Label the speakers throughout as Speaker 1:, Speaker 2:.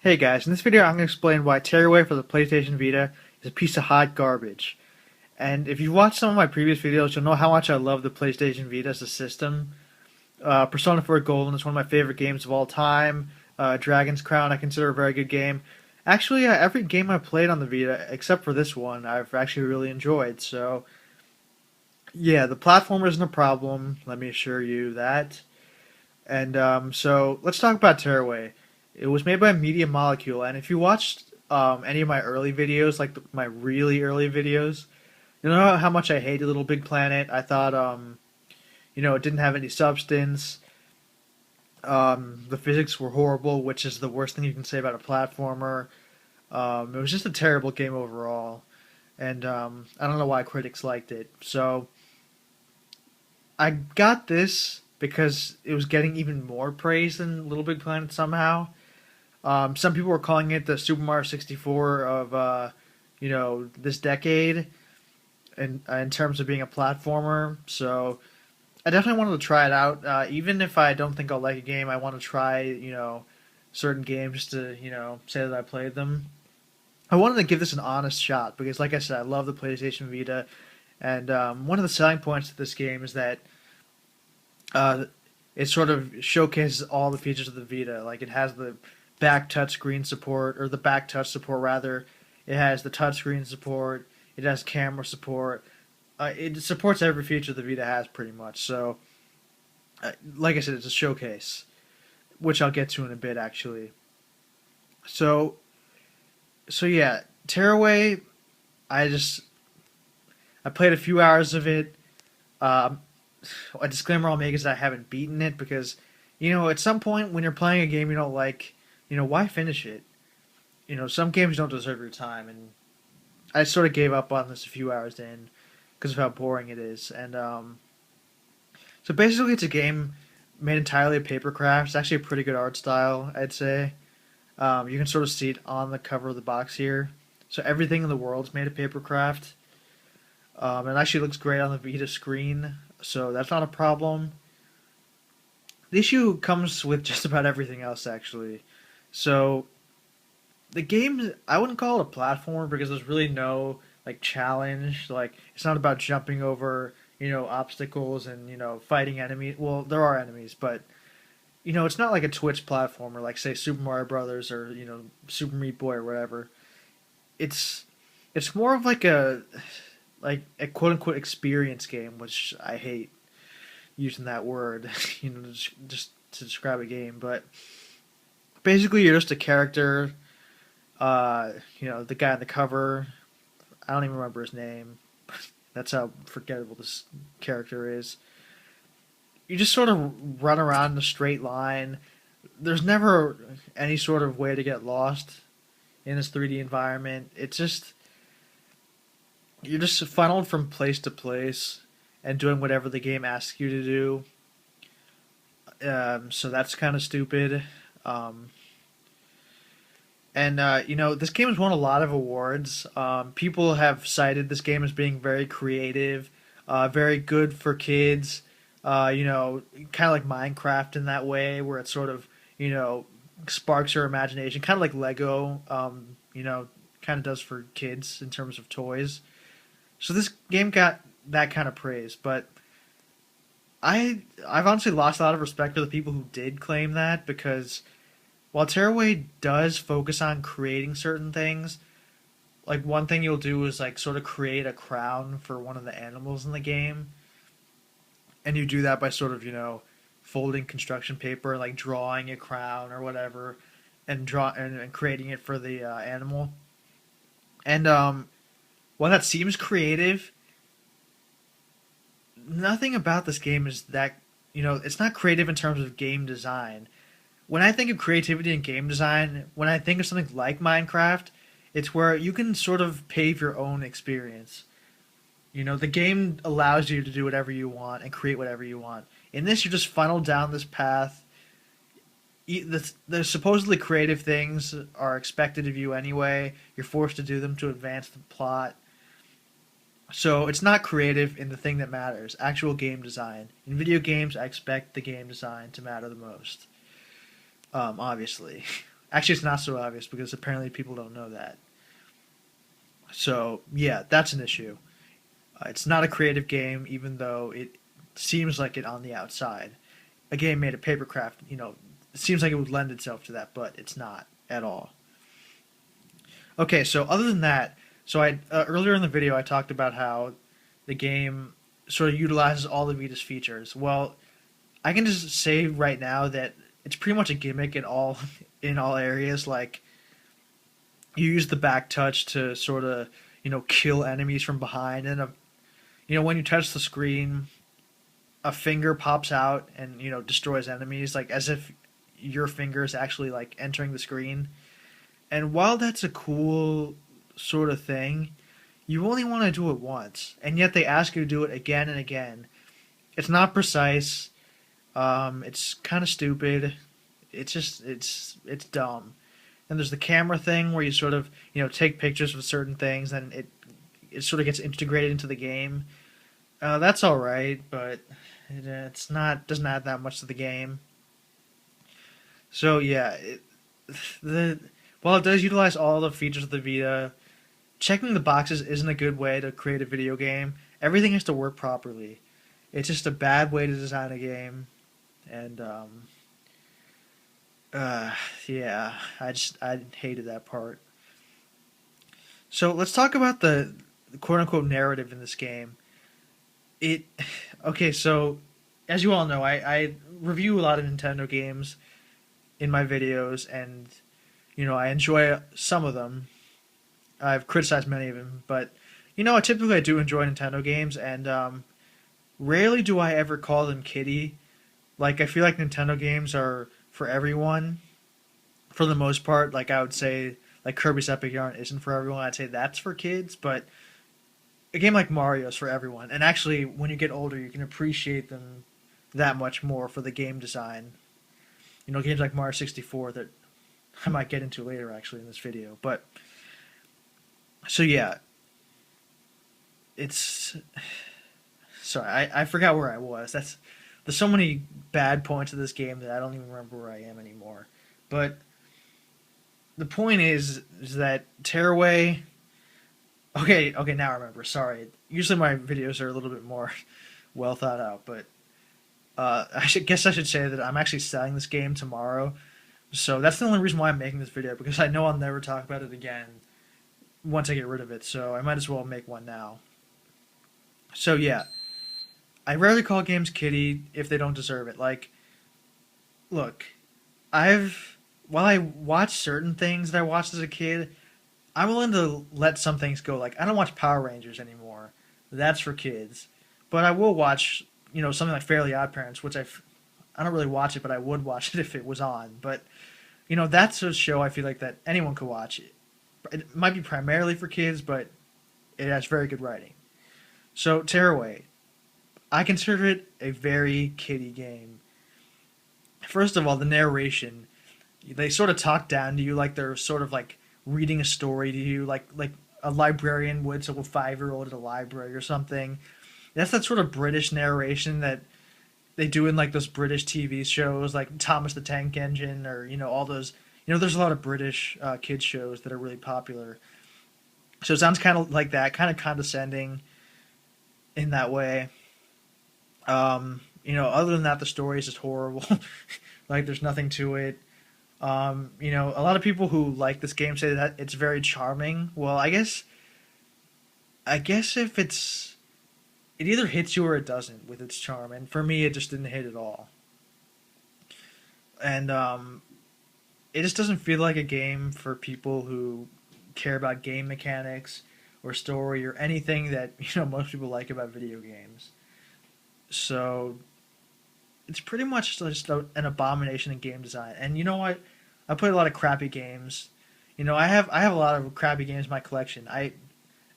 Speaker 1: Hey guys, in this video I'm going to explain why Tearaway for the PlayStation Vita is a piece of hot garbage. And if you've watched some of my previous videos, you'll know how much I love the PlayStation Vita as a system. Persona 4 Golden is one of my favorite games of all time. Dragon's Crown I consider a very good game. Actually, every game I played on the Vita, except for this one, I've actually really enjoyed. So, yeah, the platformer isn't a problem, let me assure you that. And so let's talk about Tearaway. It was made by Media Molecule, and if you watched any of my early videos, like my really early videos, you know how much I hated Little Big Planet. I thought, it didn't have any substance. The physics were horrible, which is the worst thing you can say about a platformer. It was just a terrible game overall, and I don't know why critics liked it. So I got this because it was getting even more praise than Little Big Planet somehow. Some people were calling it the Super Mario 64 of this decade, in terms of being a platformer. So I definitely wanted to try it out. Even if I don't think I'll like a game, I want to try certain games just to say that I played them. I wanted to give this an honest shot because, like I said, I love the PlayStation Vita, and one of the selling points of this game is that uh, it sort of showcases all the features of the Vita. Like it has the back touchscreen support, or the back touch support rather. It has the touchscreen support. It has camera support. It supports every feature the Vita has pretty much. So, like I said, it's a showcase, which I'll get to in a bit actually. So, so yeah, Tearaway. I just I played a few hours of it. Um, a disclaimer I'll make is that I haven't beaten it because, at some point when you're playing a game you don't like, why finish it? Some games don't deserve your time, and I sort of gave up on this a few hours in because of how boring it is. And so basically, it's a game made entirely of paper craft. It's actually a pretty good art style, I'd say. You can sort of see it on the cover of the box here. So everything in the world is made of paper craft. It actually looks great on the Vita screen, so that's not a problem. The issue comes with just about everything else, actually. So the game, I wouldn't call it a platformer because there's really no like challenge. Like it's not about jumping over obstacles and fighting enemies. Well, there are enemies, but it's not like a Twitch platformer like say Super Mario Brothers or Super Meat Boy or whatever. It's it's more of like a quote unquote experience game, which I hate using that word, just to describe a game. But basically, you're just a character. The guy on the cover. I don't even remember his name. That's how forgettable this character is. You just sort of run around in a straight line. There's never any sort of way to get lost in this 3D environment. It's just you're just funneled from place to place and doing whatever the game asks you to do. So that's kind of stupid. Um, and this game has won a lot of awards. People have cited this game as being very creative, very good for kids. Kind of like Minecraft in that way, where it sort of sparks your imagination, kind of like Lego. Kind of does for kids in terms of toys. So this game got that kind of praise, but I've honestly lost a lot of respect for the people who did claim that because while Tearaway does focus on creating certain things, like one thing you'll do is like sort of create a crown for one of the animals in the game, and you do that by sort of folding construction paper, like drawing a crown or whatever, and creating it for the animal. And while that seems creative, nothing about this game is that it's not creative in terms of game design. When I think of creativity in game design, when I think of something like Minecraft, it's where you can sort of pave your own experience. The game allows you to do whatever you want and create whatever you want. In this, you're just funneled down this path. The supposedly creative things are expected of you anyway. You're forced to do them to advance the plot. So it's not creative in the thing that matters, actual game design. In video games, I expect the game design to matter the most. Obviously. Actually, it's not so obvious because apparently people don't know that. So yeah, that's an issue. It's not a creative game, even though it seems like it on the outside. A game made of papercraft, it seems like it would lend itself to that, but it's not at all. Okay, so other than that, so I earlier in the video I talked about how the game sort of utilizes all the Vita's features. Well, I can just say right now that it's pretty much a gimmick in all in all areas. Like you use the back touch to sort of kill enemies from behind, and when you touch the screen, a finger pops out and destroys enemies, like as if your finger is actually like entering the screen. And while that's a cool sort of thing, you only want to do it once, and yet they ask you to do it again and again. It's not precise. It's kind of stupid. It's dumb. And there's the camera thing where you sort of take pictures of certain things, and it sort of gets integrated into the game. That's all right, but it's not doesn't add that much to the game. So yeah, the while it does utilize all the features of the Vita, checking the boxes isn't a good way to create a video game. Everything has to work properly. It's just a bad way to design a game, and yeah, I hated that part. So let's talk about the quote unquote narrative in this game. It okay, so as you all know, I review a lot of Nintendo games in my videos, and I enjoy some of them. I've criticized many of them, but typically I do enjoy Nintendo games, and rarely do I ever call them kiddie. Like I feel like Nintendo games are for everyone, for the most part. Like I would say, like Kirby's Epic Yarn isn't for everyone. I'd say that's for kids, but a game like Mario is for everyone. And actually, when you get older, you can appreciate them that much more for the game design. Games like Mario 64 that I might get into later actually in this video. But so yeah, it's sorry, I forgot where I was. There's so many bad points of this game that I don't even remember where I am anymore. But the point is that Tearaway. Okay, now I remember. Sorry. Usually my videos are a little bit more well thought out, but I should say that I'm actually selling this game tomorrow. So that's the only reason why I'm making this video, because I know I'll never talk about it again once I get rid of it. So I might as well make one now. So yeah, I rarely call games kiddie if they don't deserve it. Like, look, while I watch certain things that I watched as a kid, I'm willing to let some things go. Like, I don't watch Power Rangers anymore. That's for kids. But I will watch, something like Fairly Odd Parents, which I don't really watch it, but I would watch it if it was on. But, that's a show I feel like that anyone could watch. It might be primarily for kids, but it has very good writing. So, Tearaway, I consider it a very kiddie game. First of all, the narration. They sort of talk down to you like they're sort of like reading a story to you, like a librarian would to a 5-year-old at a library or something. That's that sort of British narration that they do in like those British TV shows, like Thomas the Tank Engine, or all those. There's a lot of British kids shows that are really popular. So it sounds kind of like that, kind of condescending in that way. Other than that, the story is just horrible. Like there's nothing to it. A lot of people who like this game say that it's very charming. Well, I guess if it either hits you or it doesn't with its charm, and for me, it just didn't hit at all. And it just doesn't feel like a game for people who care about game mechanics or story or anything that most people like about video games. So it's pretty much just an abomination in game design. And you know what? I play a lot of crappy games. I have a lot of crappy games in my collection. I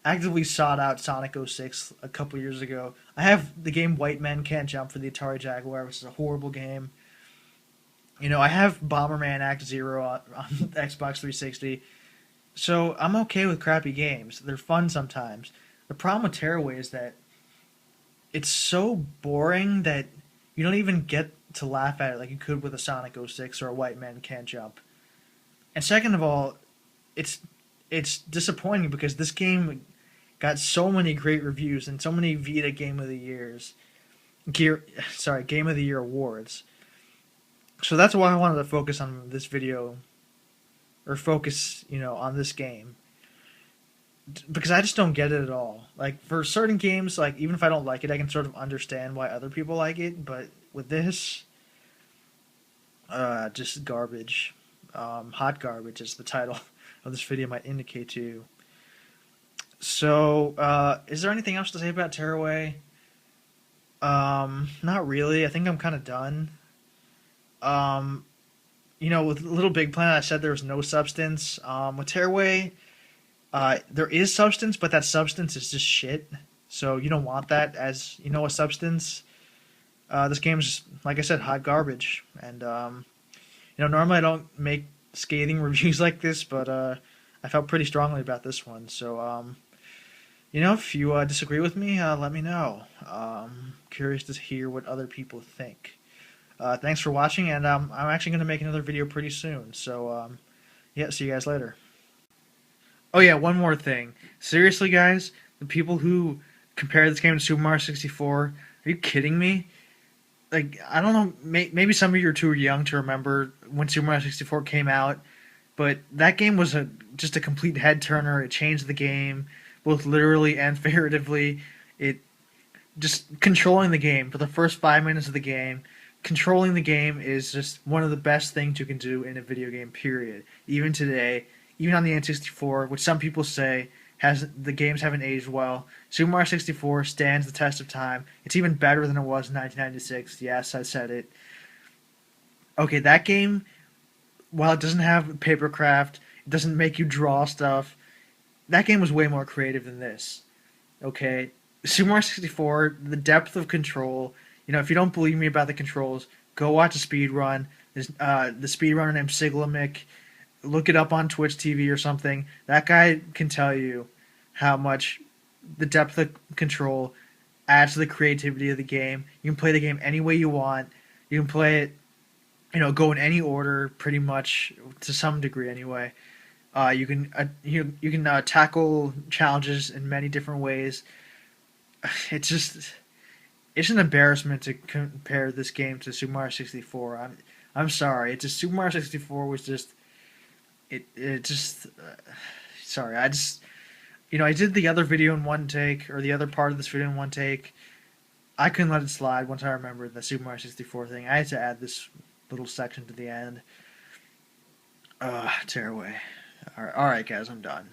Speaker 1: actively sought out Sonic 06 a couple years ago. I have the game White Men Can't Jump for the Atari Jaguar, which is a horrible game. I have Bomberman Act Zero on Xbox 360. So I'm okay with crappy games. They're fun sometimes. The problem with Tearaway is that it's so boring that you don't even get to laugh at it like you could with a Sonic 06 or a White Man Can't Jump. And second of all, it's it's disappointing because this game got so many great reviews and so many Vita Game of the Year awards. So that's why I wanted to focus on this video, or focus, on this game, because I just don't get it at all. Like, for certain games, like, even if I don't like it, I can sort of understand why other people like it. But with this, just garbage. Hot garbage, as the title of this video might indicate to you. So, is there anything else to say about Tearaway? Not really. I think I'm kind of done. Um, with Little Big Planet, I said there was no substance. With Tearaway, there is substance, but that substance is just shit. So you don't want that as, a substance. This game's, like I said, hot garbage. And, normally I don't make scathing reviews like this, but I felt pretty strongly about this one. So, if you disagree with me, let me know. Curious to hear what other people think. Thanks for watching, and I'm actually going to make another video pretty soon. So, yeah, see you guys later. Oh yeah, one more thing. Seriously, guys, the people who compare this game to Super Mario 64, are you kidding me? Like, I don't know, maybe some of you are too young to remember when Super Mario 64 came out, but that game was just a complete head turner. It changed the game, both literally and figuratively. It just controlling the game for the first 5 minutes of the game. Controlling the game is just one of the best things you can do in a video game, period. Even today, even on the N64, which some people say the games haven't aged well, Super Mario 64 stands the test of time. It's even better than it was in 1996. Yes, I said it. Okay, that game, while it doesn't have papercraft, it doesn't make you draw stuff, that game was way more creative than this. Okay? Super Mario 64, the depth of control. If you don't believe me about the controls, go watch a speed run. There's the speedrunner named Siglamic. Look it up on Twitch TV or something. That guy can tell you how much the depth of control adds to the creativity of the game. You can play the game any way you want. You can play it, go in any order, pretty much, to some degree anyway. You can tackle challenges in many different ways. It's an embarrassment to compare this game to Super Mario 64. I'm sorry. It's just Super Mario 64 was just sorry. I did the other video in one take, or the other part of this video in one take. I couldn't let it slide once I remembered the Super Mario 64 thing. I had to add this little section to the end. Tearaway. All right, guys, I'm done.